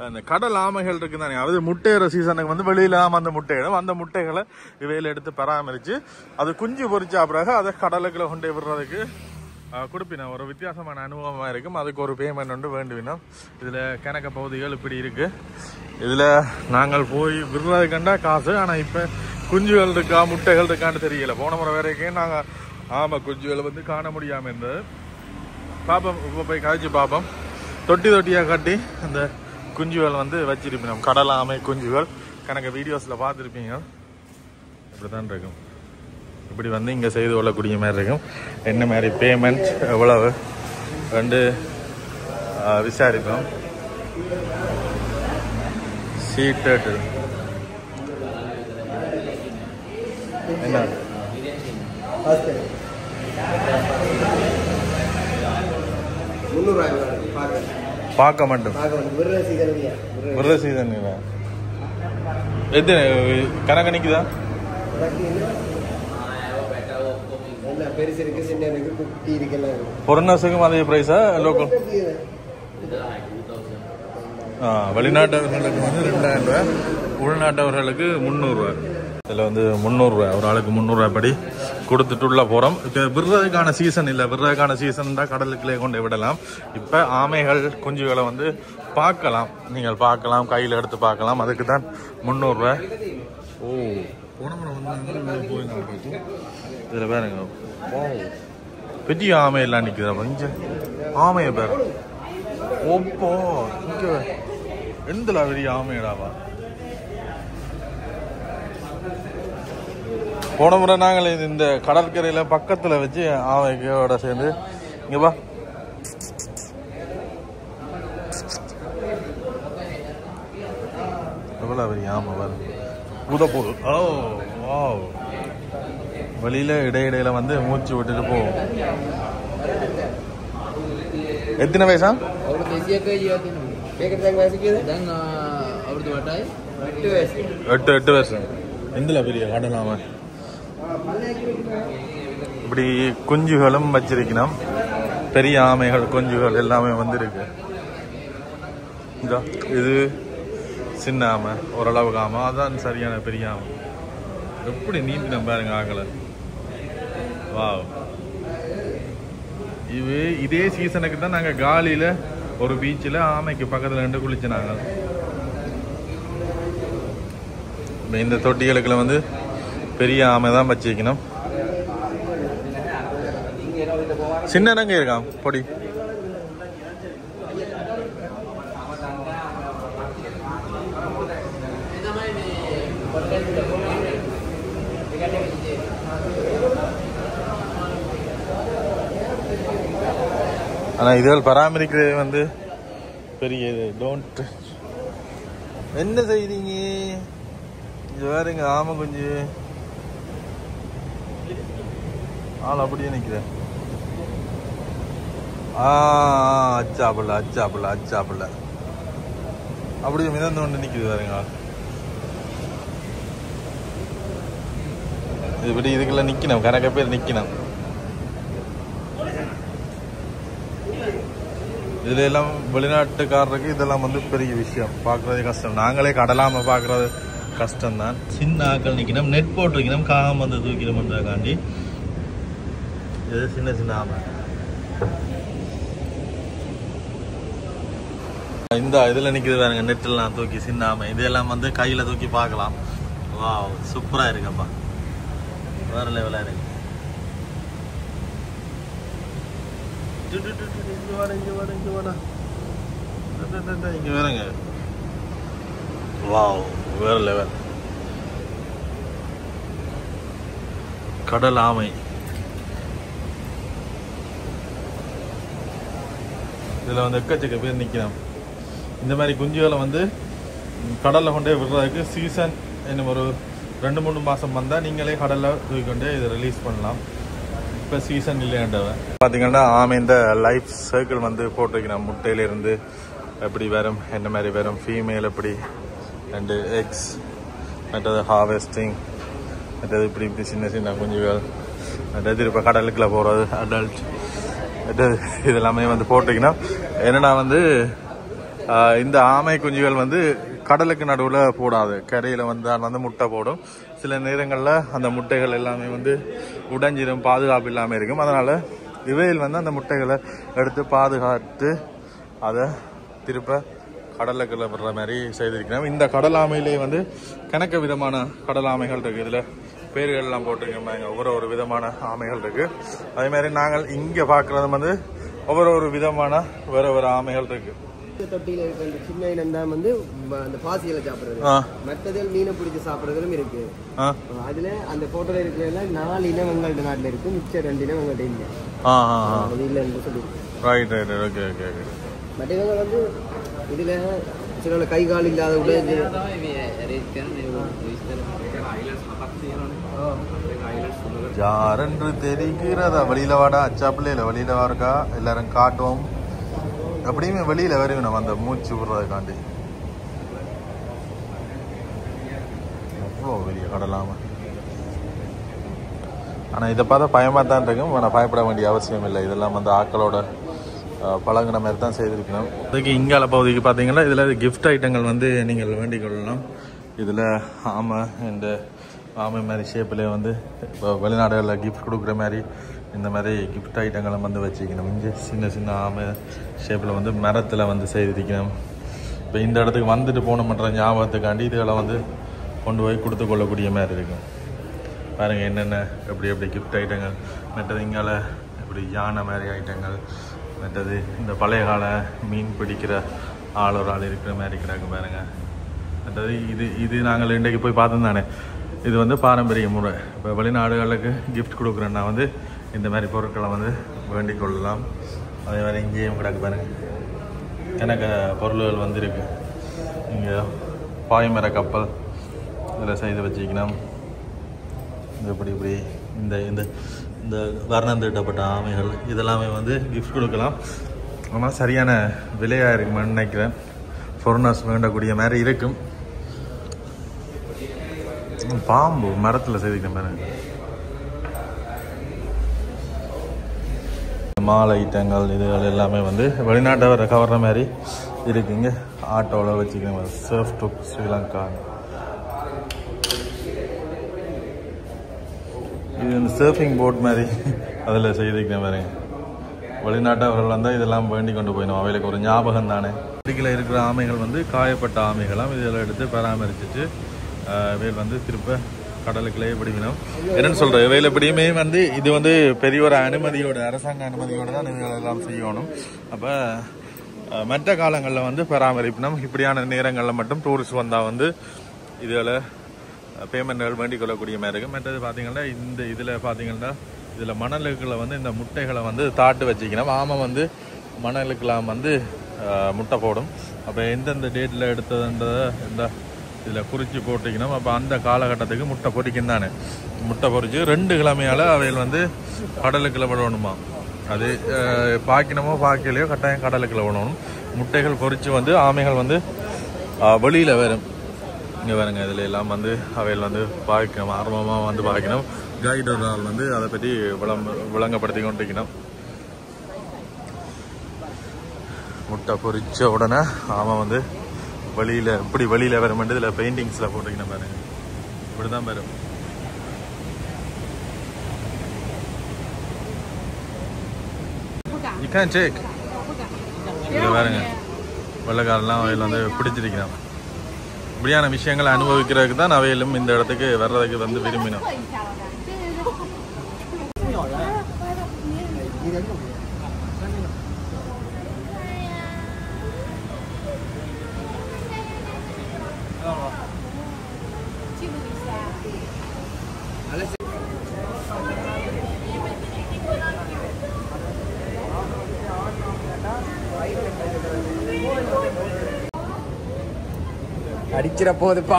அந்த கடல் ஆமைகள் இருக்கு தானே, அதாவது முட்டையிற சீசனுக்கு வந்து வெளியில அந்த முட்டையிடும். அந்த முட்டைகளை இவையில எடுத்து பராமரிச்சு அது குஞ்சு பொறிச்சா பிறகு அதை கடலுக்குள்ள கொண்டு விடுறதுக்கு கொடுப்பினா ஒரு வித்தியாசமான அனுபவமா இருக்கும். அதுக்கு ஒரு பேமெண்ட் ஒன்று வேண்டுவினோம். இதுல கணக்க பகுதிகள் இப்படி இருக்கு. இதுல நாங்கள் போய் விடுறதுக்கண்டா காசு. ஆனா இப்ப குஞ்சுகள் இருக்கா முட்டைகள் இருக்கான்னு தெரியல. போன முறை வரைக்கும் நாங்க ஆமா குஞ்சுகளை வந்து காண முடியாம இருந்தது. பாப்போம், இப்ப போய் கழிச்சு பார்ப்போம். தொட்டியா கட்டி அந்த குஞ்சுகள் வந்து வச்சிருப்போம். கடல் ஆமை குஞ்சுகள் கணக்க வீடியோஸ்ல பார்த்துருப்பீங்க. இப்படிதான் இருக்கும். இப்படி வந்து இங்க செய்து கொள்ளக்கூடிய மாதிரி இருக்கும். என்ன மாதிரி பேமெண்ட் எவ்வளவு ரெண்டு விசாரிப்போம். சீட்டு என்ன பார்க்க மாட்டோம். விடுற சீசன் எது கணக்கு நிக்குதா? பொருணாசுக்கும் அதே பிரைஸா? லோக்கல் வெளிநாட்டவர்களுக்கு வந்து 2000 ரூபாய், உள்நாட்டவர்களுக்கு 300 ரூபாய். இதுல வந்து 300 ரூபாய், ஒரு ஆளுக்கு 300 ரூபாய் படி கொடுத்துட்டு உள்ள போறோம். இப்ப விடுறதுக்கான சீசன் இல்ல. விடுறதுக்கான சீசன் தான் கடலுக்குள்ளே கொண்டு விடலாம். இப்ப ஆமைகள் குஞ்சுகளை வந்து பார்க்கலாம், நீங்கள் பார்க்கலாம், கையில எடுத்து பார்க்கலாம். அதுக்கு தான் 300 ரூபாய். ஓ, போன முறை வந்து போய் இதுல பாருங்க, பெரிய ஆமை எல்லாம் நிக்குது. இங்க ஆமைய பேர் ஒப்போ இங்க எந்தல பெரிய ஆமையடாவா. போன முறை நாங்கள் இந்த கடற்கரையில பக்கத்துல வச்சு ஆமைக்கோட சேர்ந்து இங்க வா எவ்வளவு பெரிய ஆமை பாரு, உதப்போது. ஓ வாவ், வெளியில இடையிடையில வந்து மூச்சு விட்டுட்டு போவோம். எத்தனை வயசா? 8 வருஷம். எந்தல பெரிய கடலாம. இப்படி குஞ்சுகளும் வச்சிருக்கணும். பெரிய ஆமைகள் குஞ்சுகள் எல்லாமே வந்திருக்கு. இது சின்ன ஆமை, ஓரளவுக்கு ஆமை. அதான் சரியான பெரிய ஆமை. எப்படி நீந்தின பாருங்க ஆகலை. வா, இதே சீசனுக்கு தான் நாங்க காலியில ஒரு பீச்சில் ஆமைக்கு பக்கத்துல ரெண்டு குளிச்சு நாங்க. இந்த தொட்டிகளுக்குள்ள வந்து பெரிய ஆமை தான் வச்சிக்கணும். சின்ன நங்க இருக்கான் பொடி. ஆனா இதுகள் பராமரிக்கிறது வந்து பெரிய இது. டோன்ட் என்ன செய்றீங்க? இது வேறுங்க ஆமை குஞ்சு ஆள் அப்படியே நிக்கிற. அச்சாப்பில்ல அச்சாப்பில்ல அச்சாப்பில்ல அப்படியே மிதந்து ஒன்று நிக்குது வேறுங்க. இப்படி இதுக்குள்ள நிக்கணும், கணக்க பேர் நிக்கணும். இதுல எல்லாம் வெளிநாட்டுக்காரருக்கு இதெல்லாம் வந்து பெரிய விஷயம், பாக்குறது கஷ்டம். நாங்களே கடலாம பாக்குறது கஷ்டம் தான். சின்ன ஆக்கள் நிக்கணும், நெட் போட்டு வைக்கணும், காகம் வந்து தூக்கிடும்ன்றக்காண்டி. இது சின்ன சின்ன ஆமை. இந்த இதுல நிக்குது பாருங்க, நெட்டெல்லாம் தூக்கி சின்னாம இதெல்லாம் வந்து கையில தூக்கி பார்க்கலாம். வாவ், சூப்பரா இருக்குப்பா, வேற லெவலா இருக்கு. இங்க வேறங்க, வாவ் வேற லெவல். கடல் ஆமை, இதுல வந்து எக்கச்சக்க பேர் நிக்கலாம். இந்த மாதிரி குஞ்சுகளை வந்து கடல்ல கொண்டே விடுறதுக்கு சீசன் இன்னும் ஒரு 2-3 மாசம் வந்தா நீங்களே கடல்ல தூக்கி கொண்டே இதை ரிலீஸ் பண்ணலாம். இப்ப சீசன் இல்லையாண்டவன் பாத்தீங்கன்னா ஆமை இந்த லைஃப் சர்க்கிள் வந்து போட்டிருக்கிறோம். முட்டையில இருந்து எப்படி வரும், என்ன மாதிரி வரும், ஃபீமேல் எப்படி, 2 எக்ஸ், மற்றது ஹார்வெஸ்டிங், மற்றது இப்படி இப்படி சின்ன சின்ன குஞ்சுகள், மற்றது இப்போ கடலுக்குள்ள போகிறது அடல்ட், மற்றது இதெல்லாமே வந்து போட்டிங்கன்னா என்னன்னா வந்து இந்த ஆமை குஞ்சுகள் வந்து கடலுக்கு நடுவில் போடாது, கரையில் வந்து முட்டை போடும். சில நேரங்களில் அந்த முட்டைகள் எல்லாமே வந்து உடைஞ்சிடும், பாதுகாப்பு இல்லாமல் இருக்கும். அதனால் இவையில் வந்து அந்த முட்டைகளை எடுத்து பாதுகாத்து அதை திருப்ப கடலுக்குள்ள விடுற மாதிரி செய்திருக்கிறோம். இந்த கடல் ஆமையிலே வந்து கணக்க விதமான கடல் ஆமைகள் இருக்குது. இதில் பேர்கள் எல்லாம் போட்டிருக்கோம், ஒவ்வொரு விதமான ஆமைகள் இருக்கு. அதே மாதிரி நாங்கள் இங்கே பார்க்குறது வந்து ஒவ்வொரு விதமான வேற ஆமைகள் இருக்கு. தொட்டியில இருக்கிற அந்த சின்ன இனம் தான் வந்து அந்த பாசிகளை சாப்பிடுறது, மற்றதில் மீனை பிடிச்சி சாப்பிடுறதும் இருக்கு. அதுல அந்த போட்டோல இருக்கிற 4 இனம் எங்கள்ட்ட நாட்டுல இருக்கு, மிச்சம் 2 இனம் எங்கள்ட்ட இல்லை. இல்லைன்னு சொல்லி மற்ற இவங்க வந்து இதுல சில கை கால் இல்லாத உடனே யாரென்று தெரிகிறதா, வெளியில வாடா அச்சாப்பிள்ளையில வெளியில வாருக்கா எல்லாரும் காட்டுவோம் அப்படியுமே வெளியில வருவேன் நம்ம அந்த மூச்சு விடுறதுக்காண்டி. அவ்வளோ பெரிய கடலாம, ஆனா இதை பார்த்தா பயமா தான் இருக்கும். ஆனால் பயப்பட வேண்டிய அவசியம் இல்லை, இதெல்லாம் வந்து ஆக்களோட பழங்கின மாதிரி தான் செய்திருக்கணும். அதுக்கு இங்கால பகுதிக்கு பார்த்தீங்கன்னா இதில் கிஃப்ட் ஐட்டங்கள் வந்து நீங்கள் வேண்டிக் கொள்ளலாம். இதில் ஆமை இந்த ஆமை மாதிரி ஷேப்பில் வந்து இப்போ வெளிநாடுகளில் கிஃப்ட் கொடுக்குற மாதிரி இந்த மாதிரி கிஃப்ட் ஐட்டங்களை வந்து வச்சுக்கணும். இங்கே சின்ன சின்ன ஆமை ஷேப்பில் வந்து மரத்தில் வந்து செய்திருக்கணும். இப்போ இந்த இடத்துக்கு வந்துட்டு போனோம்ன்ற ஞாபகத்துக்காண்டி இதுகளை வந்து கொண்டு போய் கொடுத்து கொள்ளக்கூடிய மாதிரி இருக்கும். பாருங்கள் என்னென்ன எப்படி கிஃப்ட் ஐட்டங்கள், மற்றது இங்கால இப்படி யானை மாதிரி ஐட்டங்கள், மற்றது இந்த பழைய கால மீன் பிடிக்கிற ஒரு ஆள் இருக்கிற மாதிரி இருக்கிறாங்க பாருங்கள். மற்றது இது நாங்கள் இன்றைக்கு போய் பார்த்தோம் தானே, இது வந்து பாரம்பரிய முறை. இப்போ வெளிநாடுகளுக்கு கிஃப்ட் கொடுக்குறேன்னா வந்து இந்த மாதிரி பொருட்களை வந்து வேண்டிக் கொள்ளலாம். அதே மாதிரி இங்கேயும் கிடக்கு பாருங்கள், எனக்கு பொருள்கள் வந்துருக்கு. இங்கே பாய்மர கப்பல் இதில் செய்து வச்சுக்கணும். இப்படி இந்த இந்த வர்ணம் தீட்டப்பட்ட ஆமைகள் இதெல்லாமே வந்து கிஃப்ட் கொடுக்கலாம். ஆனால் சரியான விலையாக இருக்குமான்னு நினைக்கிறேன். ஃபாரினர்ஸ் வேண்டக்கூடிய மாதிரி இருக்கும். பாம்பு மரத்தில் செய்திக்கிற மாதிரி மாலை ஐட்டங்கள் இதுகள் எல்லாமே வந்து வெளிநாட்டவரை கவர்ற மாதிரி இருக்குங்க. ஆட்டோவில் வச்சுக்கிறேன், சர்ஃப் டு ஸ்ரீலங்கா. இது இந்த சர்ஃபிங் போட் மாதிரி அதில் செய்திருக்கேன் பாருங்க. வெளிநாட்டவர்கள் வந்தால் இதெல்லாம் வேண்டி கொண்டு போயிடும், அவைகளுக்கு ஒரு ஞாபகம் தானே. வீட்டில் இருக்கிற ஆமைகள் வந்து காயப்பட்ட ஆமைகளாம் இதெல்லாம் எடுத்து பராமரிச்சுட்டு இவையில் வந்து திருப்ப கடலுக்குள்ளே பிடிக்கணும். என்னன்னு சொல்கிறேன், இவையில் எப்படியுமே வந்து இது வந்து பெரிய ஒரு அனுமதியோட, அரசாங்க அனுமதியோடு தான் இதெல்லாம் செய்யணும். அப்போ மற்ற காலங்களில் வந்து பராமரிப்பினம். இப்படியான நேரங்களில் மட்டும் டூரிஸ்ட் வந்தால் வந்து இதில் பேமெண்ட்கள் வேண்டிக் கொள்ளக்கூடிய மாதிரி இருக்கும். மற்றது பார்த்தீங்கன்னா இந்த இதில் பார்த்தீங்கன்னா இதில் மணலுக்குள்ள வந்து இந்த முட்டைகளை வந்து தாட்டு வச்சுக்கணும். ஆமை வந்து மணலுக்கெல்லாம் வந்து முட்டை போடும். அப்போ எந்தெந்த டேட்டில் எடுத்ததுன்றதை இந்த இதில் குறித்து போட்டிக்கணும். அப்போ அந்த காலகட்டத்துக்கு முட்டை பொறிக்கும் தானே, முட்டை பொறிச்சு 2 கிழமையால் அவையில் வந்து கடலுக்குள்ள விடணுமா. அது பாக்கினமோ பாக்கலையோ கட்டாயம் கடலுக்குள்ள விடணும். முட்டைகள் பொறிச்சு வந்து ஆமைகள் வந்து வெளியில் வரும். இங்கே வருங்க, இதில் எல்லாம் வந்து அவையில் வந்து பார்க்கணும், ஆர்வமாக வந்து பார்க்கணும். கைடரால் வந்து அதை பற்றி விளங்கப்படுத்தி கொண்டிருக்கணும். முட்டை பொறிச்ச உடனே ஆமாம் வந்து வெளியில் இப்படி வெளியில் வர மாட்டேது. இதில் பெயிண்டிங்ஸில் போட்டிருக்கணும் பாருங்க, இப்படி தான் வரும். You can't take. இதில் பாருங்க வெள்ளைக்காரெல்லாம் அவையில் வந்து பிடிச்சிருக்கிறோம். இப்படியான விஷயங்களை அனுபவிக்கிறதுக்கு தான் அவையிலும் இந்த இடத்துக்கு வர்றதுக்கு வந்து விரும்பினோம். அடிச்சிட போதுப்பா,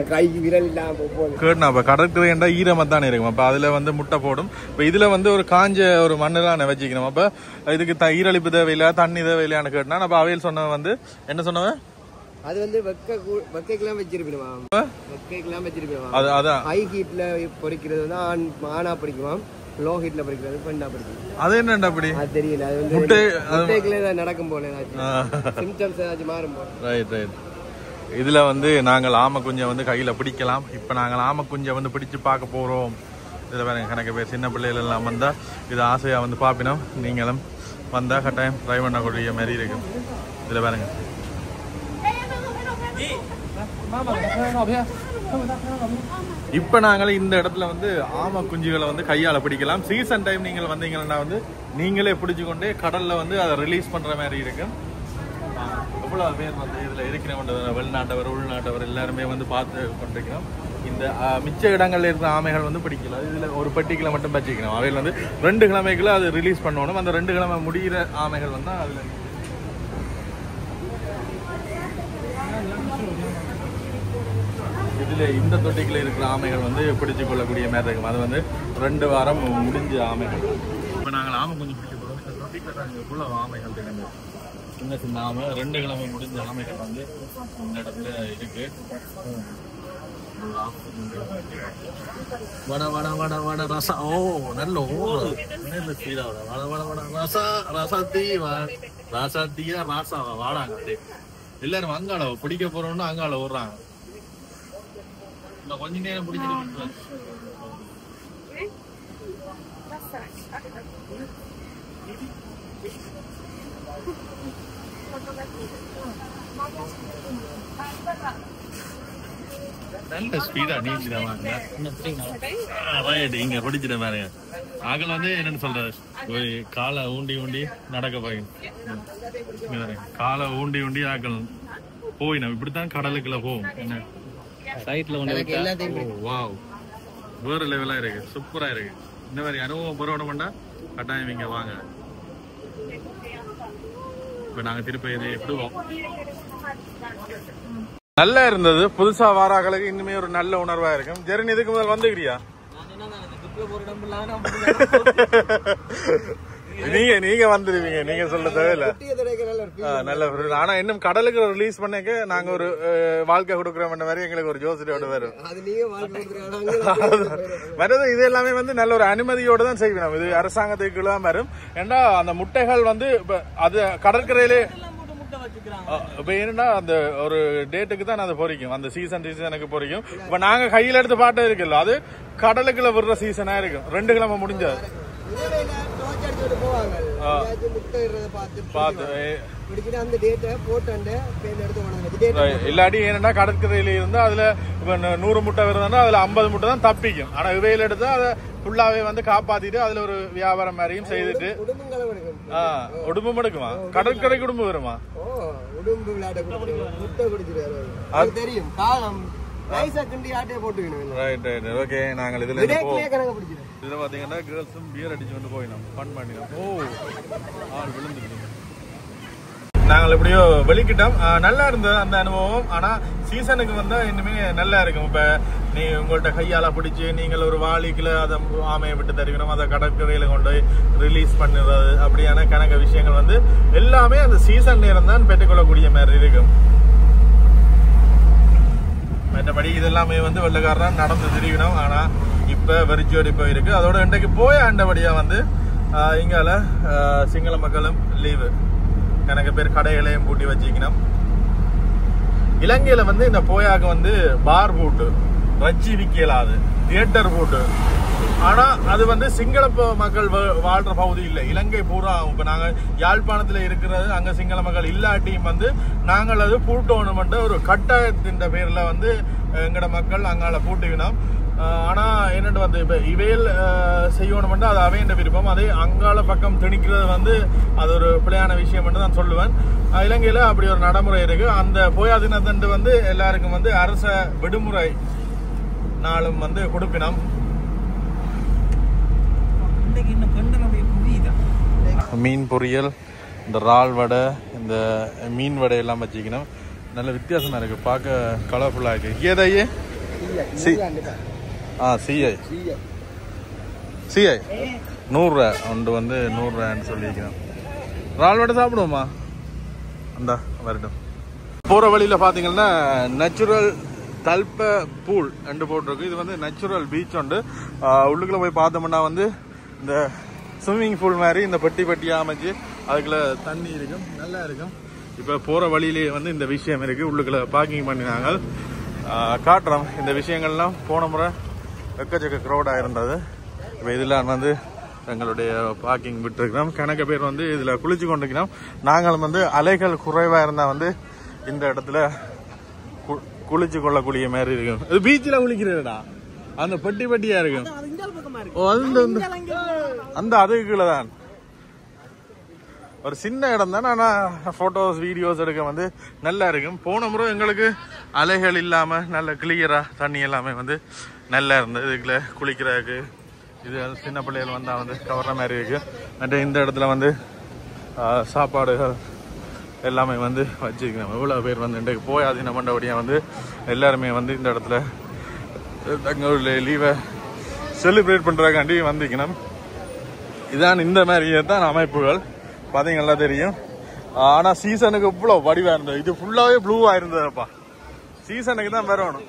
கைக்கு விரல் இல்லாம கேட்டுனா இப்போ கடற்கரைண்டா ஈரமாக தானே இருக்கும். அப்போ அதில் வந்து முட்டை போடும். இப்போ இதில் வந்து ஒரு காஞ்ச ஒரு மண்ணெல்லாம் வச்சுக்கணும். அப்போ இதுக்கு ஈரழிப்பு தேவையில்லை, தண்ணி தேவையில்லையான்னு கேட்டுனா நம்ம அவையில் சொன்னவன் வந்து என்ன சொன்னவன், அது வந்து வெக்கைக்கெல்லாம் வச்சிருப்பிடுவான். வெக்கைக்கெல்லாம் வச்சிருப்பிடுவான். அது அதான் ஹை ஹீட்ல பொரிக்கிறது வந்து ஆணா பொரிக்குவான், லோ ஹீட்ல பொரிக்கிறது பெண்ணா பொரிக்கும். அது என்னண்டா அப்படி அது தெரியல. அது வந்து முட்டைக்குள்ள நடக்கும் போல சிம்டம்ஸ் ஏதாச்சும் மாறும் போல. Right right. இதுல வந்து நாங்கள் ஆமை குஞ்சை வந்து கையில பிடிக்கலாம். இப்ப நாங்கள் ஆமை குஞ்சை வந்து பிடிச்சு பார்க்க போறோம். இதுல பாருங்க கணக்கு பேர் சின்ன பிள்ளைகள் எல்லாம் வந்தா இது ஆசையா வந்து பாப்பினோம். நீங்களும் வந்தா கட்டாயம் ட்ரை பண்ணக்கூடிய மாதிரி இருக்கும். இதுல பாருங்க இப்ப நாங்கள் இந்த இடத்துல வந்து ஆமை குஞ்சுகளை வந்து கையால பிடிக்கலாம். சீசன் டைம் நீங்கள் வந்தீங்கன்னா வந்து நீங்களே பிடிச்சு கொண்டே கடல்ல வந்து அதை ரிலீஸ் பண்ற மாதிரி இருக்கும். எவ்வளவு பேர் வந்து இதுல இருக்கிறவங்க வெளிநாட்டவர் உள்நாட்டவர் எல்லாருமே வந்து பார்த்து கொண்டிருக்கிறோம். இந்த மிச்ச இடங்கள்ல இருக்கிற ஆமைகள் வந்து பிடிக்கல. இதுல ஒரு பட்டிக்குள்ள மட்டும் வச்சுக்கணும். அவையில் வந்து 2 கிழமைக்குள்ள அது ரிலீஸ் பண்ணணும். அந்த 2 கிழமை முடிகிற ஆமைகள் வந்து அதுல இதுல இந்த தொட்டிக்குள்ள இருக்கிற ஆமைகள் வந்து பிடிச்சு கொள்ளக்கூடிய மாதிரி இருக்கும். அது வந்து 2 வாரம் முடிஞ்ச ஆமைகள். இப்ப நாங்கள் ஆமை கொஞ்சம் பிடிக்க போறோம். இந்த தொட்டிக்குள்ள ஆமைகள் இருக்கு. சின்ன சின்ன ஆமை 2 கிழமை முடிஞ்ச ஆமைகள் வந்து இந்த இடத்துல இருக்கு. வட வட வட வட ரசா. ஓ நல்ல வட வட வட ரசா ரசத்தி ரசத்தியா ராசாவா வாடாங்க. எல்லாரும் அங்காள பிடிக்க போறோம்னு அங்காள ஓடுறாங்க. கொஞ்ச நேரம் பிடிச்சிட்டு நல்ல ஸ்பீடா நீச்சிடாங்க. இங்க பிடிச்சிட பாருங்க. ஆகல வந்து என்னன்னு சொல்றது, காலை ஊண்டி ஊண்டி நடக்க பாருங்க. காலை ஊண்டி ஊண்டி ஆக்கள் போயிடும். இப்படித்தான் கடலுக்குள்ள போகும். என்ன சைட்ல ஒண்ணு வாவ் வேற லெவலா இருக்கு. சூப்பரா இருக்கு. இந்த மாதிரி அனுபவம் பெறணும்னா கட்டாயம் இங்க வாங்க. இப்ப நாங்க திருப்பி விடுவோம். நல்லா இருந்தது. புதுசா வாராக்களுக்கு இன்னுமே ஒரு நல்ல உணர்வா இருக்கும். ஜெரின் இதுக்கு முதல் வந்துக்கிறியா? நீங்க வந்துருவீங்க. நீங்க சொல்ல தேவையில்ல. நல்ல ஆனா இன்னும் கடலுக்கு ரிலீஸ் பண்ணக்க நாங்க ஒரு வாழ்க்கை கொடுக்குறோம் மாதிரி எங்களுக்கு ஒரு ஜோசியோட வரும். வருது. இது எல்லாமே வந்து நல்ல ஒரு அனுமதியோட தான் செய்யணும். இது அரசாங்கத்துக்கு தான் வரும். ஏன்னா அந்த முட்டைகள் வந்து அது கடற்கரையிலே இப்ப என்னன்னா அந்த ஒரு டேட்டுக்கு தான் அது பொறிக்கும். அந்த சீசனுக்கு பொறிக்கும். இப்ப நாங்க கையில எடுத்து பாட்டு இருக்குல்ல, அது கடலுக்குள்ள விடுற சீசனா இருக்கும். 2 கிழமை முடிஞ்சது. இல்லாட்டி என்னன்னா கடற்கரையில இருந்தா அதுல 100 முட்டை வருதுன்னா அதுல 50 முட்டை தான் தப்பிக்கும். ஆனா இவையில எடுத்தா அதை ஃபுல்லாவே வந்து காப்பாத்திட்டு அதுல ஒரு வியாபாரம் மாதிரியும் செய்துட்டு உடும்பும் எடுக்குமா? கடற்கரை குடும்பம் வருமா? தெரியும் காலம் நாங்கள் எப்படியோ வெளிக்கிட்டோம். நல்லா இருந்தது அந்த அனுபவம். ஆனா சீசனுக்கு வந்தா இன்னுமே நல்லா இருக்கும். இப்ப நீ உங்கள்ட்ட கையால பிடிச்சு நீங்கள் ஒரு வாளிக்குள்ள அதை ஆமையை விட்டு தருவினோம், அதை கடற்கரையில கொண்டு போய் ரிலீஸ் பண்ணுறது, அப்படியான கணக்கு விஷயங்கள் வந்து எல்லாமே அந்த சீசன் நேரம் தான் பெற்றுக்கொள்ளக்கூடிய மாதிரி இருக்கும். மற்றபடி இதெல்லாமே வந்து வெள்ளக்காரன் நடந்து திரிவினோம். ஆனா இப்ப வெறிச்சோடி போயிருக்கு. அதோட இன்றைக்கு போய ஆண்டபடியா வந்து இங்கால சிங்கள மக்களும் லீவு. கணக்கு பேர் கடைகளையும் பூட்டி வச்சுக்கணும். இலங்கையில வந்து இந்த போயாக்கு வந்து பார் பூட்டு, ரச்சி விக்கலாது, தியேட்டர் பூட்டு, ஆனா அது வந்து சிங்கள மக்கள் வாழ்ற பகுதி இல்லை, இலங்கை பூரா. இப்ப நாங்க யாழ்ப்பாணத்துல இருக்கிறது, அங்க சிங்கள மக்கள் இல்லாட்டியும் வந்து நாங்கள் அது பூட்டோணுமென்ற ஒரு கட்டாயத்தின் பேர்ல வந்து எங்கட மக்கள் அங்கால பூட்டுவினோம். ஆனா என்னட்டு வந்து இப்ப இவையில் செய்யணும்னா அது அவையின் விருப்பம். அதே அங்கால பக்கம் திணிக்கிறது வந்து அது ஒரு பிழையான விஷயம் என்று நான் சொல்லுவேன். இலங்கையில அப்படி ஒரு நடைமுறை இருக்கு. அந்த போயா தினத்தன்று வந்து எல்லாருக்கும் வந்து அரச விடுமுறை நாளும் வந்து கொடுப்பினோம். மீன் பொரியல், இந்த இறால் வடை, இந்த மீன் வடை எல்லாம் வச்சுக்கணும். நல்ல வித்தியாசமா இருக்கு, பார்க்க கலர்ஃபுல்லா இருக்கு. ஏதையே சிஐ 100 ரூபா ஒன்று வந்து 100 ரூபான்னு சொல்லியிருக்கிறோம். இறால் வடை சாப்பிடுவோமா? அந்த வரட்டும். போற வழியில பாத்தீங்கன்னா நேச்சுரல் தல்ப பூல் ரெண்டு போட்டிருக்கு. இது வந்து நேச்சுரல் பீச் உண்டு. உள்ளுக்குள்ள போய் பார்த்தோம்னா வந்து இந்த ஸ்விம்மிங் பூல் மாதிரி இந்த பெட்டி பெட்டியா அமைச்சு அதுக்குள்ள தண்ணி இருக்கும், நல்லா இருக்கும். இப்ப போற வழியிலேயே வந்து இந்த விஷயம் இருக்கு. உள்ளுக்குள்ள பார்க்கிங் பண்ணினாங்க, காட்டுறோம். இந்த விஷயங்கள்லாம் போன முறை எக்கச்சக்க க்ரௌடா இருந்தது. இப்ப இதெல்லாம் வந்து எங்களுடைய பார்க்கிங் விட்டுருக்கிறோம். கணக்க பேர் வந்து இதுல குளிச்சு கொண்டிருக்கிறோம். நாங்களும் வந்து அலைகள் குறைவா இருந்தா வந்து இந்த இடத்துல குளிச்சு கொள்ளக்கூடிய மாதிரி இருக்கும். இது பீச்சில் குளிக்கிறதா, அந்த பெட்டி பெட்டியா இருக்கும். அந்த அதுக்குள்ள தான் ஒரு சின்ன இடம் தான். ஆனா போட்டோஸ் வீடியோஸ் எடுக்க வந்து நல்லா இருக்கும். போன முறை எங்களுக்கு அலைகள் இல்லாம நல்ல கிளியரா தண்ணி எல்லாமே வந்து நல்லா இருந்தது. இதுக்குள்ள குளிக்கிறதுக்கு இது சின்ன பிள்ளைகள் வந்தா வந்து கவர்ற மாதிரி இருக்கு. மற்ற இந்த இடத்துல வந்து சாப்பாடுகள் எல்லாமே வந்து வச்சுக்கணும். எவ்வளவு பேர் வந்து இன்றைக்கு போயாதீன மண்டபடியா வந்து எல்லாருமே வந்து இந்த இடத்துல தங்களுடைய லீவை செலிப்ரேட் பண்றதுக்காண்டி வந்திக்கணும். இதான் இந்த மாதிரி தான் அமைப்புகள் பாத்தீங்கன்னா தெரியும். ஆனா சீசனுக்கு இவ்வளவு வடிவா இருந்தது. இது ஃபுல்லாவே ப்ளூவா இருந்ததுப்பா. சீசனுக்கு தான் வரணும்.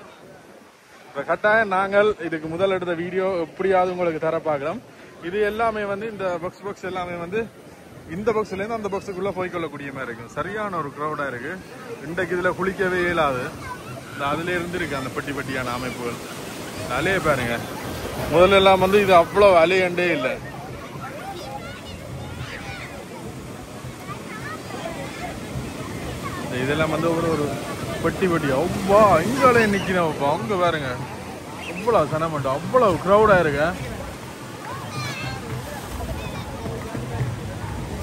இப்ப கட்டாயம் நாங்கள் இதுக்கு முதல் எடுத்த வீடியோ எப்படியாவது உங்களுக்கு தர பார்க்கலாம். இது எல்லாமே வந்து இந்த பாக்ஸ் எல்லாமே வந்து இந்த பாக்ஸ்ல இருந்து அந்த பாக்ஸுக்குள்ள போய்கொள்ளக்கூடிய மாதிரி இருக்கும். சரியான ஒரு க்ரௌடா இருக்கு. இன்றைக்கு இதுல குளிக்கவே இயலாது. அதுல இருந்து இருக்கு அந்த பெட்டி பெட்டியான அமைப்புகள். அலைய பாருங்க, முதல்ல எல்லாம் வந்து இது அவ்வளவு அலையண்டே இல்லை. இதெல்லாம் வந்து ஒரு பெட்டி பெட்டி அவ்வா இங்காலே நிக்கிறோம். அங்க பாருங்க அவ்வளவு சனமட்டும், அவ்வளவு க்ரௌடா இருக்கு.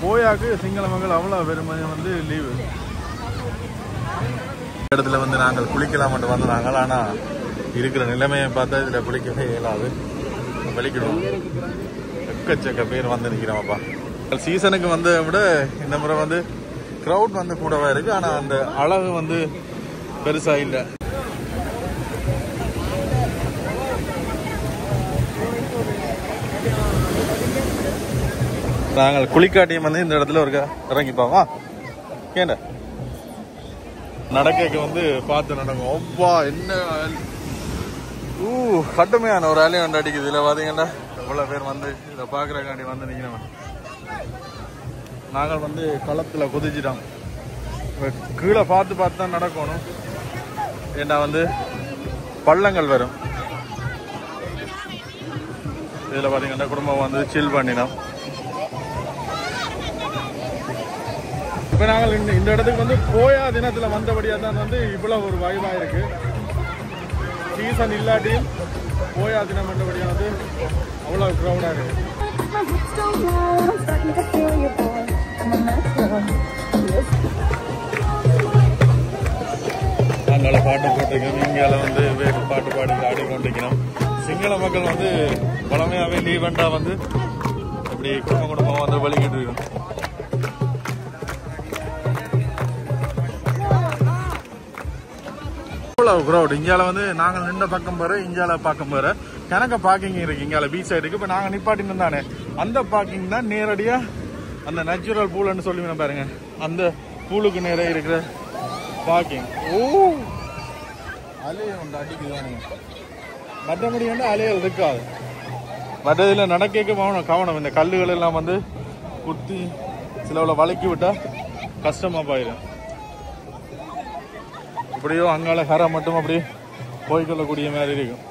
போயாக்கு சிங்கள மக்கள் அவ்வளவு பெருமையை வந்து லீவு இடத்துல வந்து நாங்கள் குளிக்கலாம் வந்தாங்க. ஆனா இருக்கிற நிலைமையை பார்த்தா இதுல குளிக்கவே இயலாது. வலிக்கணும். எக்கச்சக்க பேர் வந்து நிக்கிறோம்ப்பா. சீசனுக்கு வந்த விட இந்த முறை வந்து கிரௌட் வந்து கூடவா இருக்கு. ஆனா அந்த அழகு வந்து பெருசா இல்ல. நாங்கள் குளிக்காட்டியும் வந்து இந்த இடத்துல ஒரு இறங்கிப்பாவா கேண்ட நடக்க வந்து பார்த்து நடக்கும். ஒவ்வா என்ன கட்டுமையான ஒரு அலையை வந்து அடிக்குது. இதுல பாத்தீங்கன்னா எவ்வளவு பேர் வந்து இதை பாக்குறக்காண்டி வந்து நிக்கிறோம். நாங்கள் வந்து களத்துல குதிச்சிட்டோம். கீழே பார்த்து பார்த்து தான் நடக்கணும். ஏன்னா வந்து பள்ளங்கள் வரும். இதுல பாத்தீங்கன்னா குடும்பம் வந்து சில் பண்ணினோம். இப்ப நாங்கள் இந்த இடத்துக்கு வந்து போயா தினத்துல வந்தபடியா தான் வந்து இவ்வளவு ஒரு வைபா இருக்கு. சீசன் இல்லாட்டியும் போயா தினம் வந்தபடியா வந்து அவ்வளவு கிரௌடா இருக்கு. அங்கால பாட்டு போட்டிருக்கோம், இங்கால வந்து வேறு பாட்டு பாடி ஆடிக்கொண்டிருக்கணும். சிங்கள மக்கள் வந்து பழமையாவே லீவெண்டா வந்து அப்படி குடும்பமா வந்து வலிக்கிட்டு இருக்கணும். கிரௌட் இங்கால வந்து நாங்கள் நின்ற பக்கம் போற, இங்கால பக்கம் போற கணக்க பார்க்கிங் இருக்கு. இங்கால பீச் சைடு இருக்கு. இப்ப நாங்க நிப்பாட்டின்னு தானே அந்த பார்க்கிங் தான் நேரடியா அந்த நேச்சுரல் பூல்னு சொல்லி பாருங்க. அந்த பூலுக்கு நேர இருக்கிற பார்க்கிங். அலையை ஒன்று அடிக்குதானுங்க. மற்றபடி வந்து அலைகள் இருக்காது. மற்றதுல நடக்க கவனம். இந்த கல்லுகள் எல்லாம் வந்து குத்தி சிலவுல வளைக்கி விட்டா கஷ்டமா போயிடும். இப்படியோ அங்கால கரை மட்டும் அப்படி போய்கொள்ளக்கூடிய மாதிரி இருக்கும்.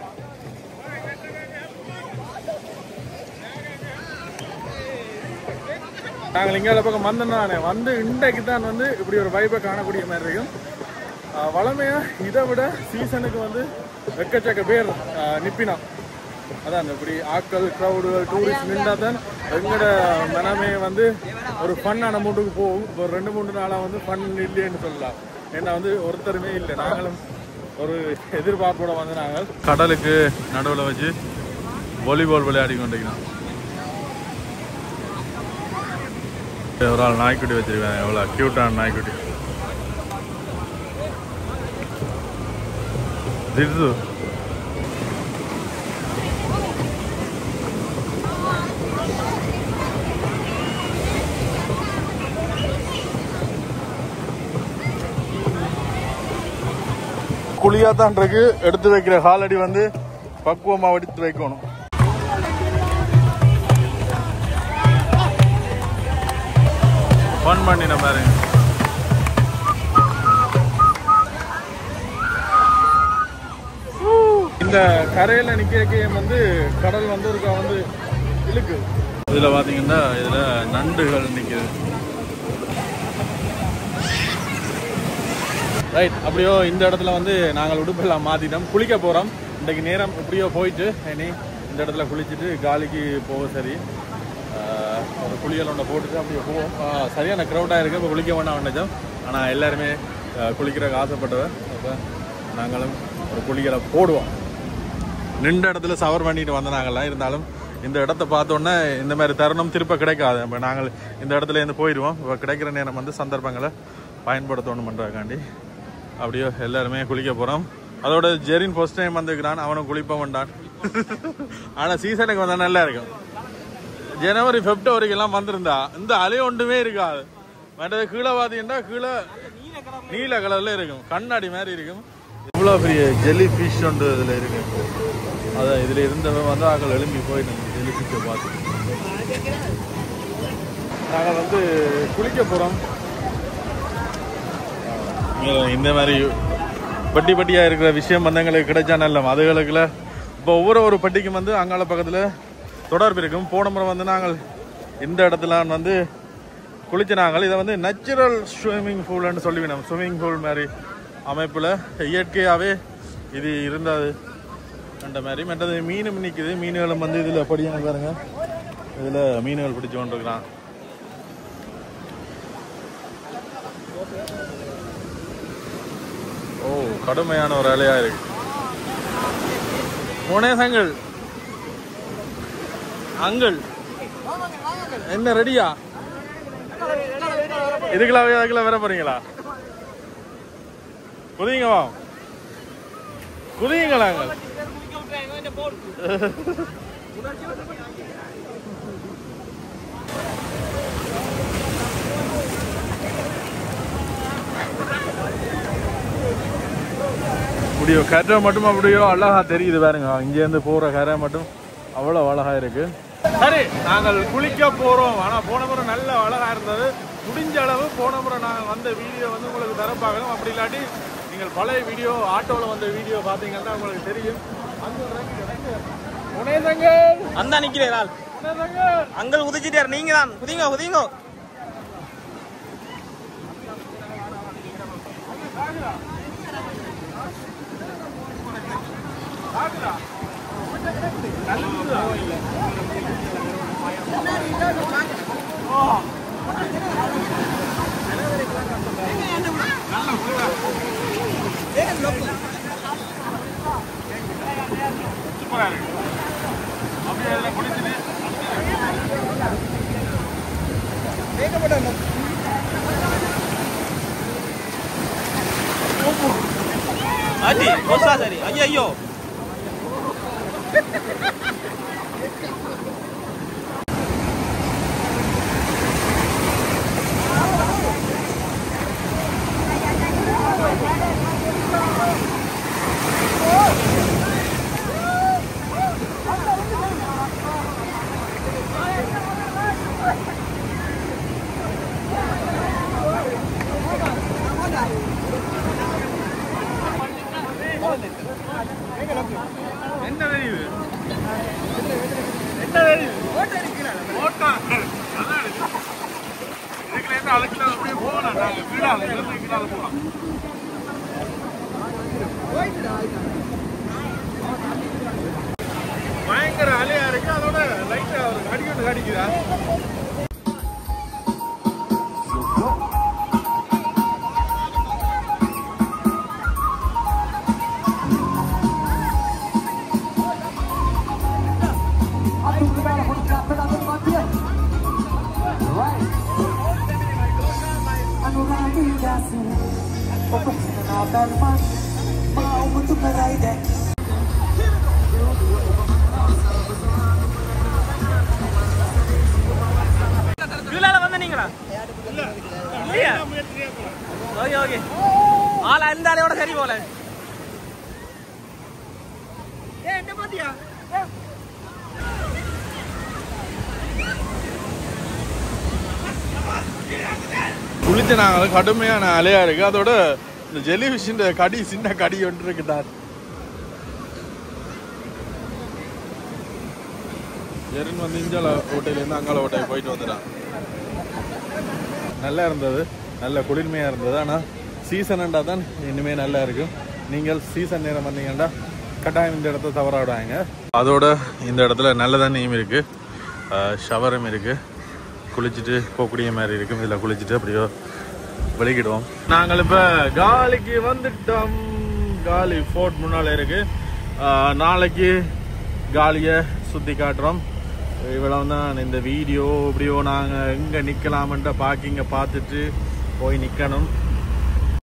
நாங்கள் இங்கே பக்கம் வந்தோம்னானே வந்து இன்றைக்கு தான் வந்து இப்படி ஒரு வைப்பை காணக்கூடிய மாதிரி இருக்கும். வளமையாக இதை விட சீசனுக்கு வந்து எக்கச்சக்க பேர் நிப்பினோம். அதான் இப்படி ஆட்கள் க்ரௌடுகள் டூரிஸ்ட் நின்றா தான் எங்களோட மனமே வந்து ஒரு ஃபன்னான மூட்டுக்கு போகும். இப்போ 2-3 நாளாக வந்து ஃபன் இல்லைன்னு சொல்லலாம். ஏன்னா வந்து ஒருத்தருமே இல்லை. நாங்களும் ஒரு எதிர்பார்ப்போட வந்து நாங்கள் கடலுக்கு நடுவில் வச்சு வாலிபால் விளையாடி கொண்டிருக்கிறோம். ஒரு ஆள் நாய்க்குட்டி வச்சிருக்கேன். எவ்வளோ க்யூட்டான நாய்க்குட்டி. திரு குழியா தான் இருக்கு. எடுத்து வைக்கிற காலடி வந்து பக்குவமா எடுத்து வைக்கணும். ஃபன் பண்ணின மாதிரி இந்த கரையில நிக்க வந்து கடல் வந்து ஒரு வந்து இழுக்கு. இதுல பாத்தீங்கன்னா இதுல நண்டுகள் நிக்குது. ரைட். அப்படியோ இந்த இடத்துல வந்து நாங்கள் உடுப்பெல்லாம் மாத்திட்டோம். குளிக்க போறோம். இன்றைக்கு நேரம் எப்படியோ போயிட்டு இனி இந்த இடத்துல குளிச்சுட்டு காலிக்கு போக சரி ஒரு குளியல் ஒன்றை போட்டுட்டு அப்படியே போவோம். சரியான க்ரௌடாக இருக்குது. இப்போ குளிக்க வேண்டாம் வேண்டாம். ஆனால் எல்லாருமே குளிக்கிறதுக்கு ஆசைப்பட்டவர். அப்போ நாங்களும் ஒரு குளியலை போடுவோம். நின்ற இடத்துல சவர் பண்ணிட்டு வந்த நாங்கள்லாம் இருந்தாலும் இந்த இடத்த பார்த்தோன்னே இந்த மாதிரி தருணம் திருப்ப கிடைக்காது. இப்போ நாங்கள் இந்த இடத்துல இருந்து போயிடுவோம். இப்போ கிடைக்கிற நேரம் வந்து சந்தர்ப்பங்களை பயன்படுத்தணும் பண்ணுறதுக்காண்டி அப்படியோ எல்லாருமே குளிக்க போகிறோம். அதோட ஜெரின் ஃபர்ஸ்ட் டைம் வந்துக்கிறான். அவனும் குளிப்ப வேண்டான். ஆனால் சீசனுக்கு வந்தால் நல்லா இருக்கும். ஜனவரி பிப்ரவரிக்கெல்லாம் வந்திருந்தா இந்த அலை ஒன்றுமே இருக்காது. மற்றது கீழே பார்த்தீங்கன்னா கீழே நீல கலரில் இருக்கும். கண்ணாடி மாதிரி இருக்கும். இவ்வளோ பெரிய ஜெல்லி ஃபிஷ் ஒன்று இதில் இருக்கு. அதான் இதில் இருந்தவன் வந்து ஆக்கள் எழும்பி போயிட்டு ஜெல்லி ஃபிஷ்ஷை பார்த்து நாங்கள் வந்து குளிக்க போகிறோம். இந்த மாதிரி பட்டி பட்டியாக இருக்கிற விஷயம் வந்து எங்களுக்கு கிடைச்சா நல்ல. அதுகளுக்குள்ள இப்போ ஒவ்வொரு பட்டிக்கும் வந்து அங்காள பக்கத்தில் தொடர்பு இருக்கும். போன முறை வந்து நாங்கள் இந்த இடத்துல வந்து குளிச்சு நாங்கள் இதை வந்து நேச்சுரல் ஸ்விம்மிங் பூல்னு சொல்லிவினோம். ஸ்விம்மிங் பூல் மாதிரி அமைப்பில் இயற்கையாகவே இது இருந்தது அந்த மாதிரி. மற்றது மீனும் நிற்குது. மீன்களும் வந்து இதில் படியான பாருங்க. இதில் மீன்கள் பிடிச்சு கொண்டிருக்கிறான். ஓ, கடுமையான ஒரு அலையா இருக்கு. முனேசங்கள் அங்கள் என்ன ரெடியா? இதுக்குள்ள வர போறீங்களா? குதிங்கவா, குதிங்களா? முடியோ கரை மட்டும் அப்படியோ அழகா தெரியுது பாருங்க. இங்கேருந்து போற கரை மட்டும் அவ்வளோ அழகா இருக்கு. சரி, நாங்கள் குளிக்க போறோம். ஆனா போன முறை நல்ல அழகா இருந்தது. முடிஞ்ச அளவு போன முறை நாங்கள் வந்த வீடியோ வந்து உங்களுக்கு தர பார்க்கணும். அப்படி இல்லாட்டி நீங்கள் பழைய வீடியோ ஆட்டோவில் வந்த வீடியோ பார்த்தீங்கன்னா உங்களுக்கு தெரியும். அந்த நிக்கிறேன் அங்கள் குதிச்சிட்டார். நீங்க தான் குதிங்க குதிங்க. அடி போசா சரி. ஐயோ என்ன தெரியுது? என்ன தெரியுது? பயங்கர அலையா இருக்கு. அதோட லைட்டா ஒரு அடிக்கொண்டு அடிக்குதா. இதுல வந்த நீங்களா? இல்லையா? Okay okay. ஆளா இந்த ஆளையோட சரி போல. என்ன பாத்தியா? குளிச்ச நாங்கள் கடுமையான அலையா இருக்கு. அதோட இந்த ஜெலிஃபிஷ் கடி சின்ன கடி ஒன்று இருக்குதான். ஜெரின் வந்து இஞ்சால ஓட்டையிலேருந்து அங்கால ஓட்டையை போயிட்டு வந்துட்டான். நல்லா இருந்தது, நல்ல குளிர்மையாக இருந்தது. ஆனால் சீசன்ண்டா தான் இனிமேல் நல்லா இருக்கும். நீங்கள் சீசன் நேரம் வந்தீங்கன்னா கட்டாயம் இந்த இடத்த தவறாடுவாங்க. அதோட இந்த இடத்துல நல்ல தண்ணியும் இருக்குது, ஷவரும் இருக்குது. குளிச்சுட்டு போகக்கூடிய மாதிரி இருக்கும். இதில் குளிச்சுட்டு அப்படியோ வெளிக்கிடுவோம். நாங்கள் இப்போ காலிக்கு வந்துட்டோம். காலி ஃபோர்ட் முன்னால் இருக்குது. நாளைக்கு காலியை சுற்றி காட்டுறோம். இவ்வளோ தான் இந்த வீடியோ. இப்படியோ நாங்கள் எங்கே நிற்கலாமன்ற பார்க்கிங்க பார்த்துட்டு போய் நிற்கணும்.